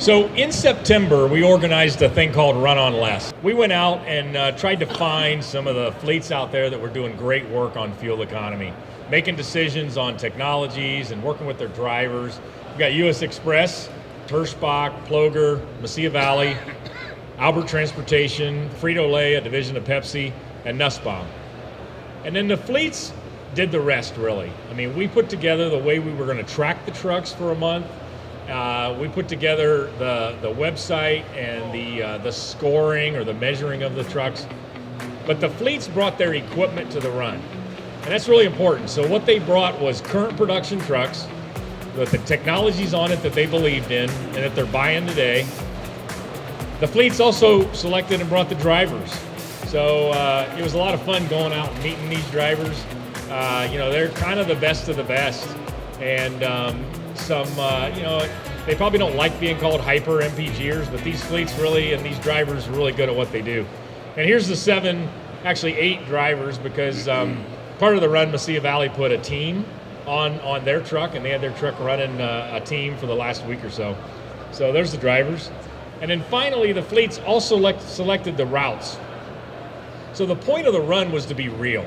So in September, we organized a thing called Run on Less. We went out and tried to find some of the fleets out there that were doing great work on fuel economy, making decisions on technologies and working with their drivers. We've got U.S. Express, Hirschbach, Ploger, Mesilla Valley, Albert Transportation, Frito-Lay, a division of Pepsi, and Nussbaum. And then the fleets did the rest, really. I mean, we put together the way we were going to track the trucks for a month. We put together the website and the scoring or the measuring of the trucks. But the fleets brought their equipment to the run. And that's really important. So what they brought was current production trucks with the technologies on it that they believed in and that they're buying today. The fleets also selected and brought the drivers. So it was a lot of fun going out and meeting these drivers. They're kind of the best of the best. And they probably don't like being called hyper MPGers, but these fleets really, and these drivers are really good at what they do. And here's the 8 drivers, because part of the run, Mesilla Valley put a team on their truck, and they had their truck running a team for the last week or so. So there's the drivers. And then finally, the fleets also selected the routes. So the point of the run was to be real.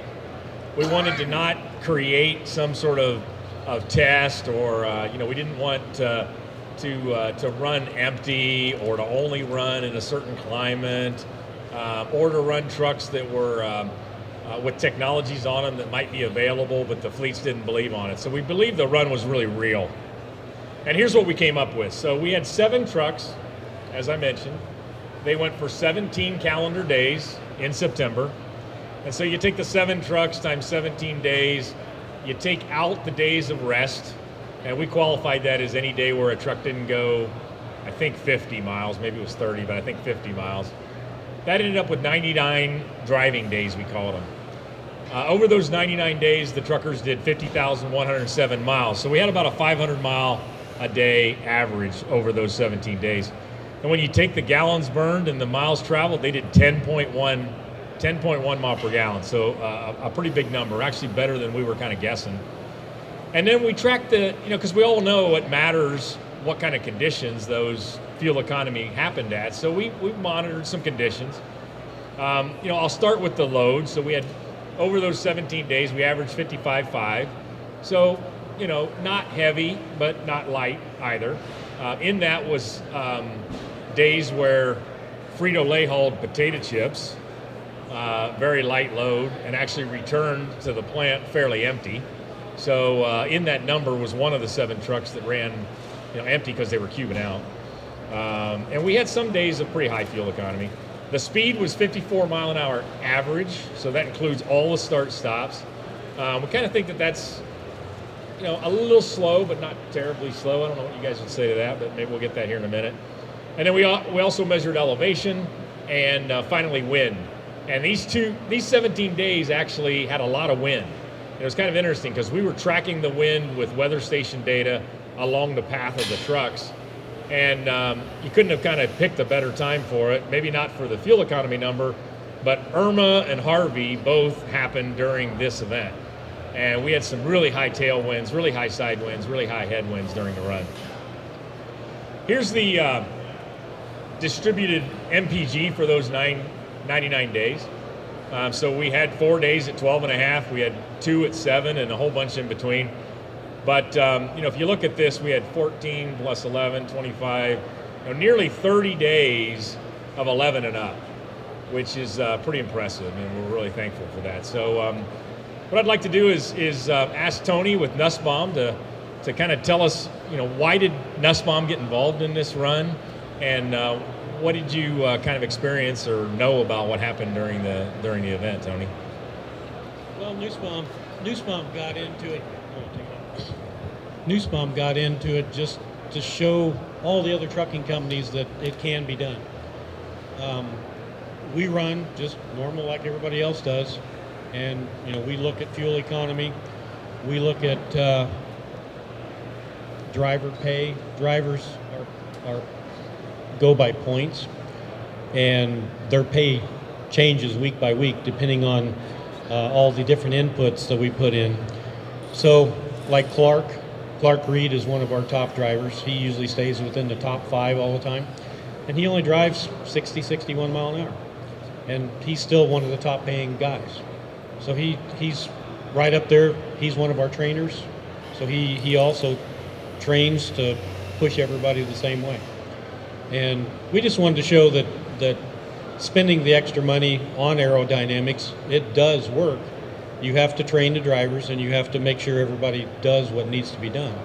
We wanted to not create some sort of test, or we didn't want to run empty, or to only run in a certain climate, or to run trucks that were with technologies on them that might be available, but the fleets didn't believe on it. So we believed the run was really real. And here's what we came up with. So we had 7 trucks, as I mentioned. They went for 17 calendar days in September. And so you take the 7 trucks times 17 days, you take out the days of rest, and we qualified that as any day where a truck didn't go, I think 50 miles, maybe it was 30, but I think 50 miles. That ended up with 99 driving days, we called them. Over those 99 days, the truckers did 50,107 miles. So we had about a 500 mile a day average over those 17 days. And when you take the gallons burned and the miles traveled, they did 10.1 mile per gallon. So a pretty big number, actually better than we were kind of guessing. And then we tracked because we all know it matters what kind of conditions those fuel economy happened at. So we monitored some conditions. I'll start with the load. So we had, over those 17 days, we averaged 55.5. So, not heavy, but not light either. In that was days where Frito-Lay hauled potato chips, very light load, and actually returned to the plant fairly empty. So in that number was one of the 7 trucks that ran empty because they were cubing out. And we had some days of pretty high fuel economy. The speed was 54 mile an hour average, so that includes all the start stops. We kind of think that that's a little slow, but not terribly slow. I don't know what you guys would say to that, but maybe we'll get that here in a minute. And then we also measured elevation and finally wind. And these 17 days actually had a lot of wind. It was kind of interesting because we were tracking the wind with weather station data along the path of the trucks. And you couldn't have kind of picked a better time for it, maybe not for the fuel economy number, but Irma and Harvey both happened during this event. And we had some really high tailwinds, really high side winds, really high headwinds during the run. Here's the distributed MPG for those 99 days. So we had 4 days at 12.5, we had 2 at 7, and a whole bunch in between. But if you look at this, we had 14 plus 11, 25, nearly 30 days of 11 and up, which is pretty impressive, and we're really thankful for that. So what I'd like to do is ask Tony with Nussbaum to kind of tell us, why did Nussbaum get involved in this run, and what did you kind of experience or know about what happened during the event, Tony? Well, Nussbaum got into it. Nussbaum got into it just to show all the other trucking companies that it can be done. We run just normal like everybody else does, and we look at fuel economy, we look at driver pay. Drivers are go by points, and their pay changes week by week depending on all the different inputs that we put in. So like Clark, Clark Reed is one of our top drivers. He usually stays within the top 5 all the time. And he only drives 60, 61 mile an hour. And he's still one of the top paying guys. So he's right up there. He's one of our trainers. So he also trains to push everybody the same way. And we just wanted to show that spending the extra money on aerodynamics, it does work. You have to train the drivers, and you have to make sure everybody does what needs to be done.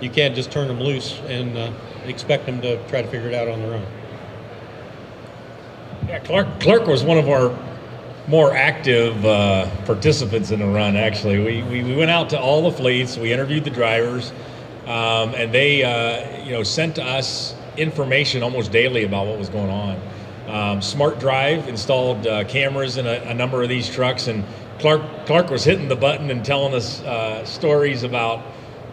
You can't just turn them loose and expect them to try to figure it out on their own. Yeah, Clark was one of our more active participants in the run. Actually, we went out to all the fleets. We interviewed the drivers, and they sent us information almost daily about what was going on. Smart Drive installed cameras in a number of these trucks, and Clark was hitting the button and telling us stories about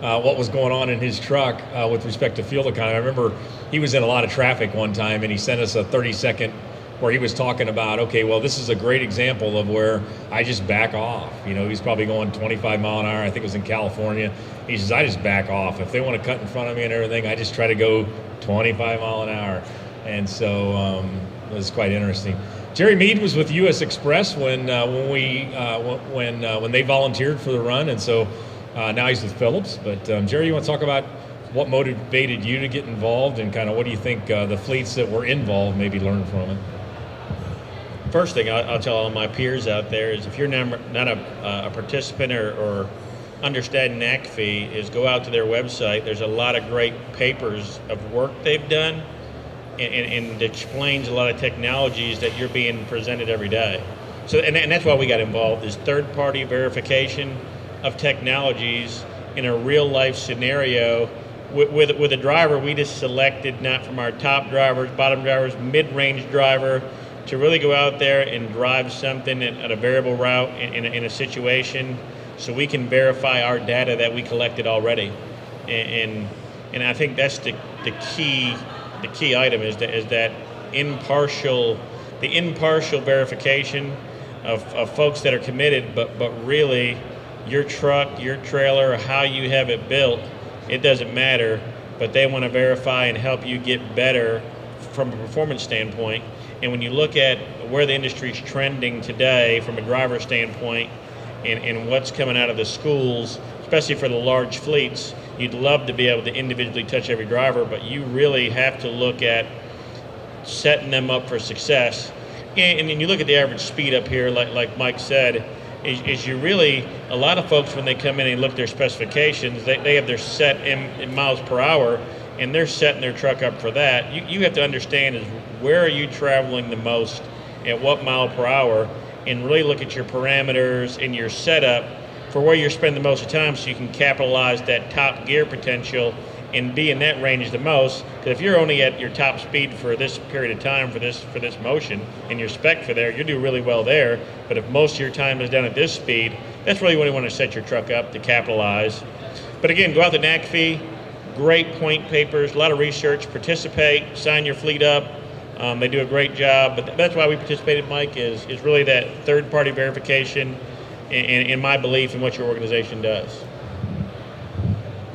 what was going on in his truck with respect to fuel economy. I remember he was in a lot of traffic one time, and he sent us a 30-second where he was talking about, okay, well, this is a great example of where I just back off. He's probably going 25 mile an hour. I think it was in California. He says, I just back off. If they want to cut in front of me and everything, I just try to go 25 mile an hour. And so it was quite interesting. Jerry Mead was with U.S. Express when they volunteered for the run, and so now he's with Phillips. But Jerry, you want to talk about what motivated you to get involved, and kind of what do you think the fleets that were involved maybe learned from it? First thing I'll tell all my peers out there is, if you're not a participant or understand NACFE, is go out to their website. There's a lot of great papers of work they've done, and it explains a lot of technologies that you're being presented every day. So, and that's why we got involved, is third-party verification of technologies in a real-life scenario. With a driver, we just selected not from our top drivers, bottom drivers, mid-range driver, to really go out there and drive something at a variable route in a situation, so we can verify our data that we collected already. And I think that's the key item is that impartial verification of folks that are committed, but really your truck, your trailer, how you have it built, it doesn't matter, but they want to verify and help you get better from a performance standpoint. And when you look at where the industry's trending today from a driver standpoint, and what's coming out of the schools, especially for the large fleets, you'd love to be able to individually touch every driver, but you really have to look at setting them up for success. And you look at the average speed up here, like Mike said, is you really, a lot of folks when they come in and look at their specifications, they have their set in miles per hour, and they're setting their truck up for that. You have to understand is where are you traveling the most, at what mile per hour, and really look at your parameters and your setup for where you're spending the most of the time, so you can capitalize that top gear potential and be in that range the most. Because if you're only at your top speed for this period of time for this motion, and your spec for there, you do really well there. But if most of your time is down at this speed, that's really when you want to set your truck up to capitalize. But again, go out to NACFE, great point papers, a lot of research, participate, sign your fleet up. They do a great job, but that's why we participated, Mike, is really that third-party verification and my belief in what your organization does.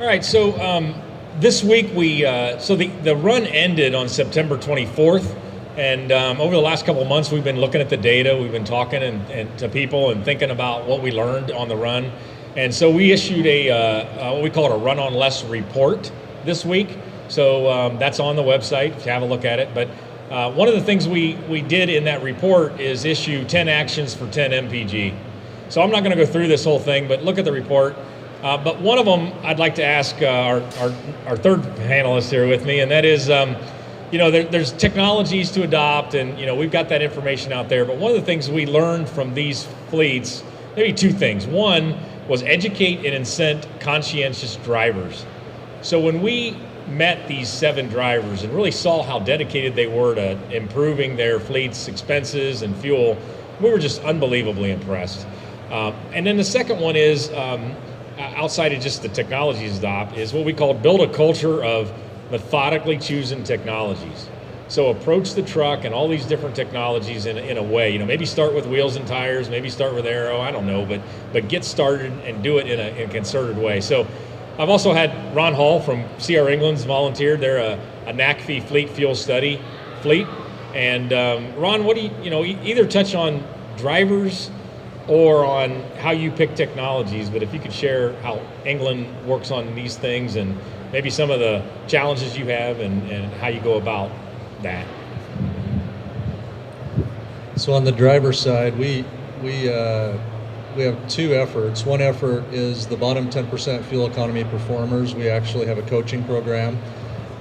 All right, so this week the run ended on September 24th, and over the last couple of months we've been looking at the data, we've been talking and to people and thinking about what we learned on the run, and so we issued what we call a Run on Less report this week. So that's on the website to have a look at it. But one of the things we did in that report is issue 10 actions for 10 MPG. So I'm not going to go through this whole thing, but look at the report. But one of them I'd like to ask our third panelist here with me, and that is, there's technologies to adopt, and we've got that information out there. But one of the things we learned from these fleets, maybe two things. One was educate and incent conscientious drivers. So when we met these 7 drivers and really saw how dedicated they were to improving their fleet's expenses and fuel, we were just unbelievably impressed. And then the second one is, outside of just the technologies adopt, is what we call build a culture of methodically choosing technologies. So approach the truck and all these different technologies in a way, maybe start with wheels and tires, maybe start with aero, I don't know, but get started and do it in a concerted way. So I've also had Ron Hall from CR England's volunteered. They're a NACFE fleet fuel study fleet. And Ron, what do either touch on drivers or on how you pick technologies, but if you could share how England works on these things and maybe some of the challenges you have and how you go about that. So on the driver side, we have two efforts. One effort is the bottom 10% fuel economy performers. We actually have a coaching program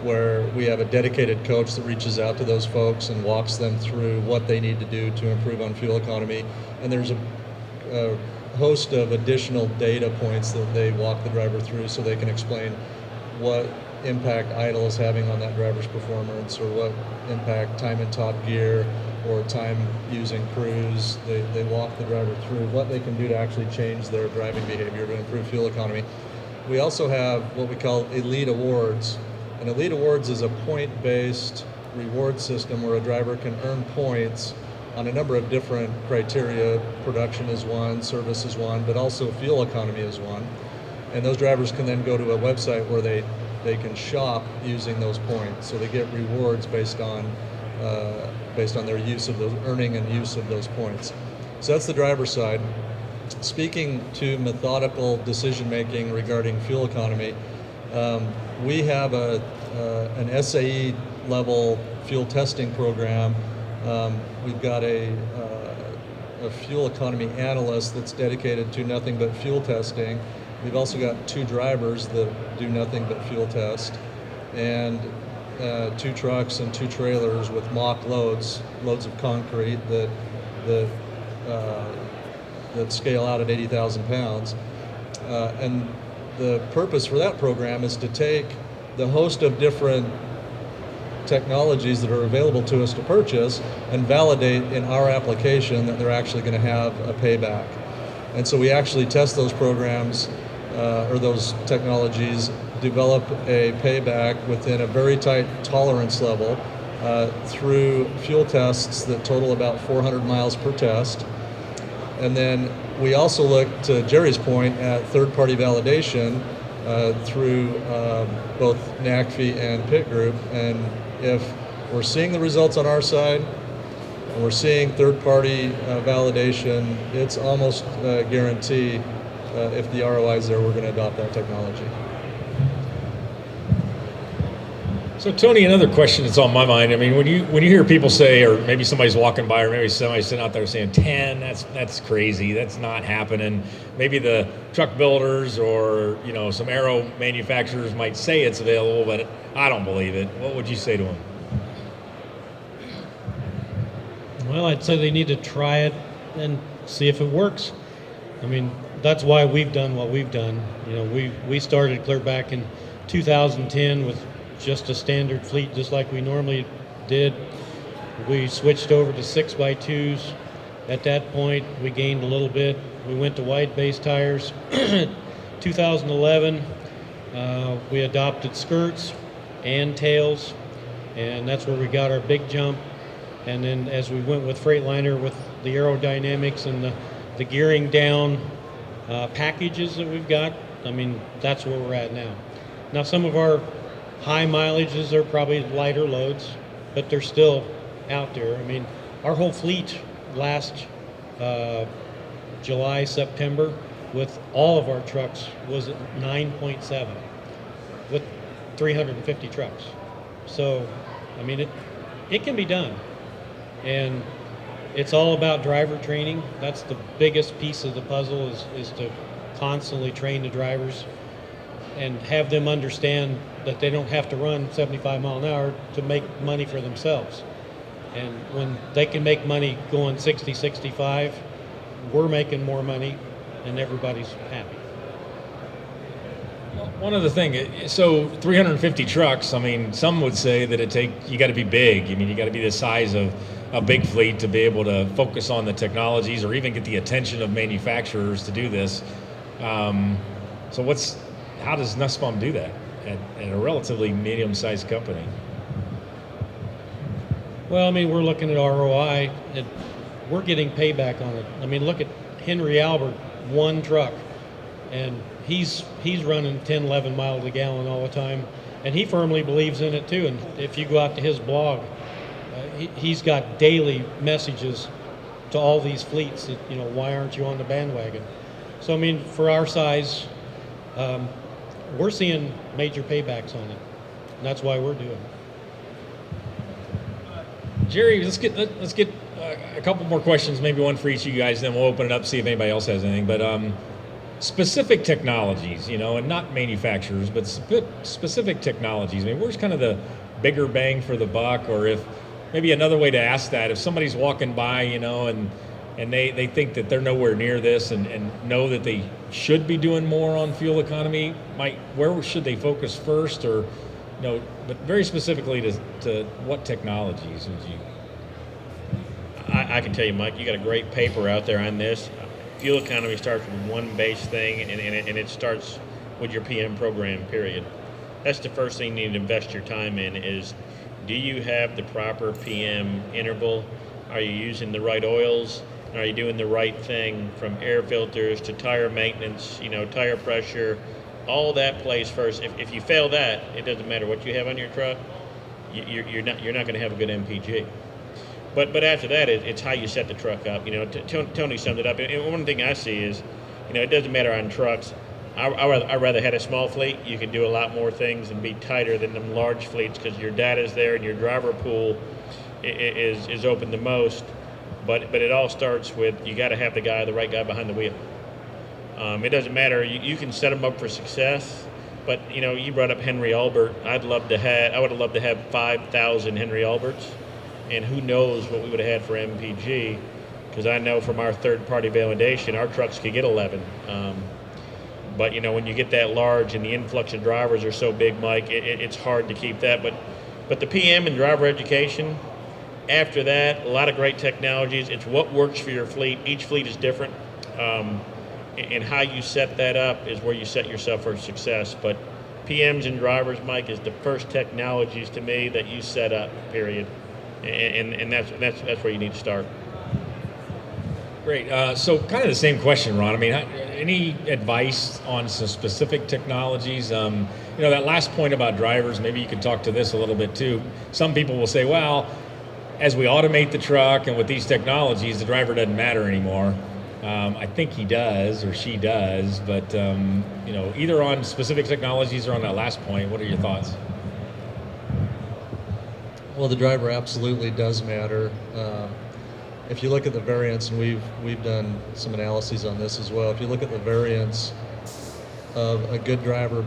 where we have a dedicated coach that reaches out to those folks and walks them through what they need to do to improve on fuel economy. And there's a host of additional data points that they walk the driver through so they can explain what impact idle is having on that driver's performance, or what impact time in top gear or time using cruise. They walk the driver through what they can do to actually change their driving behavior to improve fuel economy. We also have what we call Elite Awards. And Elite Awards is a point-based reward system where a driver can earn points on a number of different criteria. Production is one, service is one, but also fuel economy is one. And those drivers can then go to a website where they can shop using those points. So they get rewards based on their use of those, earning and use of those points. So that's the driver's side. Speaking to methodical decision making regarding fuel economy, we have an SAE level fuel testing program. We've got a fuel economy analyst that's dedicated to nothing but fuel testing. We've also got 2 drivers that do nothing but fuel test, and 2 trucks and 2 trailers with mock loads of concrete that scale out at 80,000 pounds. And the purpose for that program is to take the host of different technologies that are available to us to purchase and validate in our application that they're actually going to have a payback. And so we actually test those programs or those technologies, develop a payback within a very tight tolerance level through fuel tests that total about 400 miles per test. And then we also look, to Jerry's point, at third-party validation through both NACFE and Pit Group. And if we're seeing the results on our side and we're seeing third-party validation, it's almost a guarantee if the ROI is there, we're going to adopt that technology. So Tony, another question that's on my mind. I mean, when you hear people say, or maybe somebody's walking by, or maybe somebody's sitting out there saying 10, that's crazy, that's not happening. Maybe the truck builders or some aero manufacturers might say it's available, but I don't believe it. What would you say to them? Well, I'd say they need to try it and see if it works. I mean, that's why we've done what we've done. We started clear back in 2010 with just a standard fleet, just like we normally did. We switched over to 6x2s. At that point, we gained a little bit. We went to wide base tires. 2011, we adopted skirts and tails, and that's where we got our big jump. And then as we went with Freightliner with the aerodynamics and the gearing down packages that we've got, I mean, that's where we're at now. Now, some of our high mileages are probably lighter loads, but they're still out there. I mean, our whole fleet last July, September, with all of our trucks was at 9.7 with 350 trucks. So, I mean, it can be done. And it's all about driver training. That's the biggest piece of the puzzle is to constantly train the drivers and have them understand that they don't have to run 75 mile an hour to make money for themselves. And when they can make money going 60, 65, we're making more money and everybody's happy. One other thing, so 350 trucks, I mean, some would say that you got to be big. I mean, you got to be the size of a big fleet to be able to focus on the technologies or even get the attention of manufacturers to do this. So how does Nussbaum do that at a relatively medium-sized company? Well, I mean, we're looking at ROI, and we're getting payback on it. I mean, look at Henry Albert, one truck, and he's running 10, 11 miles a gallon all the time, and he firmly believes in it too. And if you go out to his blog, he's got daily messages to all these fleets that, why aren't you on the bandwagon? So I mean, for our size, we're seeing major paybacks on it, and that's why we're doing it. Jerry, let's get a couple more questions, maybe one for each of you guys, then we'll open it up, see if anybody else has anything. But specific technologies, and not manufacturers, but specific technologies. I mean, where's kind of the bigger bang for the buck? Or if maybe another way to ask that, if somebody's walking by, and they think that they're nowhere near this and know that they should be doing more on fuel economy, where should they focus first? Or but very specifically to what technologies would you? I can tell you, Mike, you got a great paper out there on this. Fuel economy starts with one base thing, and it starts with your PM program, period. That's the first thing you need to invest your time in is, do you have the proper PM interval? Are you using the right oils? Are you doing the right thing from air filters to tire maintenance, tire pressure? All that plays first. If you fail that, it doesn't matter what you have on your truck. You're not going to have a good MPG. But after that, it's how you set the truck up. Tony summed it up. And one thing I see is, it doesn't matter on trucks. I'd rather had a small fleet. You can do a lot more things and be tighter than them large fleets because your data's there and your driver pool is open the most. But it all starts with you got to have the right guy behind the wheel. It doesn't matter. You can set them up for success. But you brought up Henry Albert. I would have loved to have 5,000 Henry Alberts. And who knows what we would have had for MPG, because I know from our third-party validation, our trucks could get 11. But when you get that large and the influx of drivers are so big, Mike, it's hard to keep that. But the PM and driver education, after that, a lot of great technologies. It's what works for your fleet. Each fleet is different, and how you set that up is where you set yourself for success. But PMs and drivers, Mike, is the first technologies to me that you set up, period. And that's where you need to start. Great. So kind of the same question, Ron. I mean, any advice on some specific technologies? That last point about drivers, maybe you could talk to this a little bit too. Some people will say, well, as we automate the truck and with these technologies, the driver doesn't matter anymore. I think he does or she does, but either on specific technologies or on that last point, what are your thoughts? Well, the driver absolutely does matter. If you look at the variance, and we've done some analyses on this as well. If you look at the variance of a good driver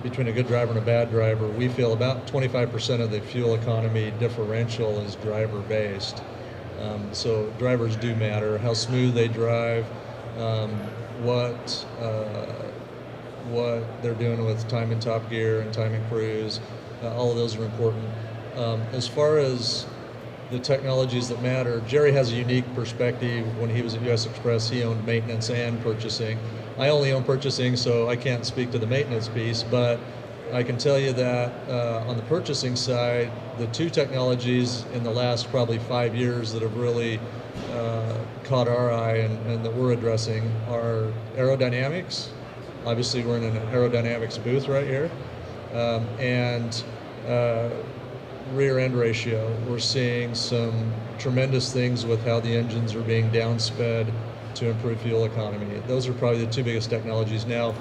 between a good driver and a bad driver, we feel about 25% of the fuel economy differential is driver based. So drivers do matter. How smooth they drive, what they're doing with time in top gear and time in cruise, all of those are important. As far as the technologies that matter, Jerry has a unique perspective. When he was at U.S. Express, he owned maintenance and purchasing. I only own purchasing, so I can't speak to the maintenance piece, but I can tell you that on the purchasing side, the two technologies in the last probably 5 years that have really caught our eye and that we're addressing are aerodynamics. Obviously, we're in an aerodynamics booth right here, and rear end ratio. We're seeing some tremendous things with how the engines are being downsped to improve fuel economy. Those are probably the two biggest technologies. Now,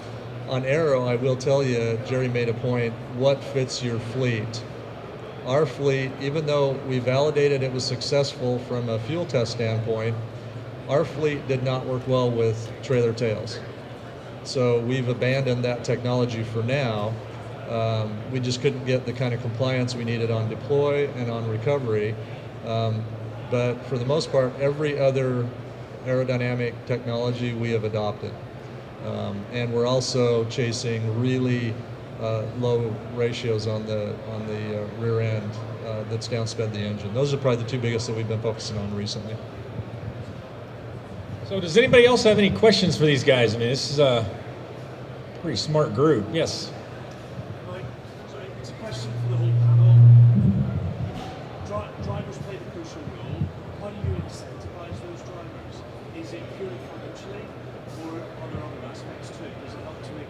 on aero, I will tell you, Jerry made a point, what fits your fleet? Our fleet, even though we validated it was successful from a fuel test standpoint, our fleet did not work well with trailer tails. So we've abandoned that technology for now. We just couldn't get the kind of compliance we needed on deploy and on recovery. But for the most part, every other aerodynamic technology we have adopted. And we're also chasing really low ratios on the rear end that's downsped the engine. Those are probably the two biggest that we've been focusing on recently. So does anybody else have any questions for these guys? I mean, this is a pretty smart group. Yes. Sorry, it's a question for the whole panel. Drivers play the crucial role. How do you incentivize those drivers? Is it purely financially, or are there other aspects to it? Does it help to make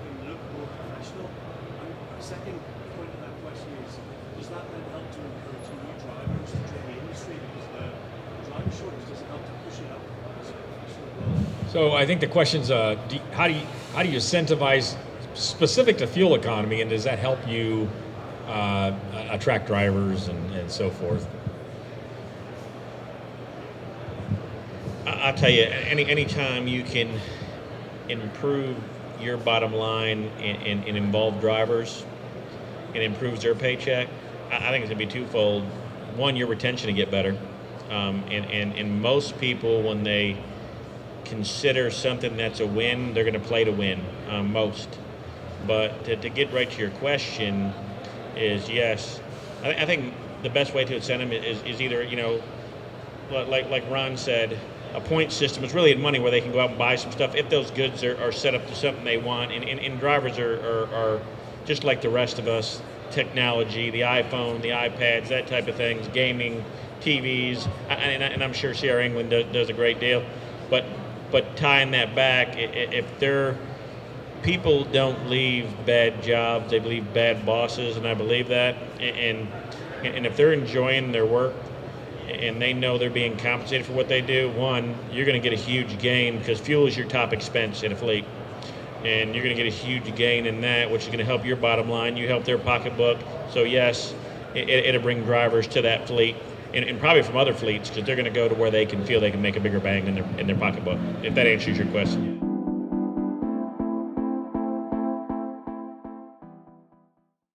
second point of that question is, does that then help to encourage new drivers to join the industry because the driver shortage doesn't help to push it up? So I think the question's how do you incentivize specific to fuel economy, and does that help you attract drivers and so forth? I'll tell you, anytime you can improve your bottom line and involve drivers and improves their paycheck, I think it's gonna be twofold. One, your retention to get better, and most people, when they consider something that's a win, they're gonna play to win, most. But to get right to your question is, yes, I think the best way to incent them is either, you know, like Ron said, a point system is really in money where they can go out and buy some stuff if those goods are set up to something they want. And drivers are just like the rest of us, technology, the iPhone, the iPads, that type of things, gaming, TVs, and I'm sure CR England does a great deal. But tying that back, if they're people don't leave bad jobs, they leave bad bosses, and I believe that. And if they're enjoying their work and they know they're being compensated for what they do, one, you're going to get a huge gain because fuel is your top expense in a fleet. And you're going to get a huge gain in that, which is going to help your bottom line. You help their pocketbook. So yes, it'll bring drivers to that fleet, and probably from other fleets, because they're going to go to where they can feel they can make a bigger bang in their pocketbook, if that answers your question.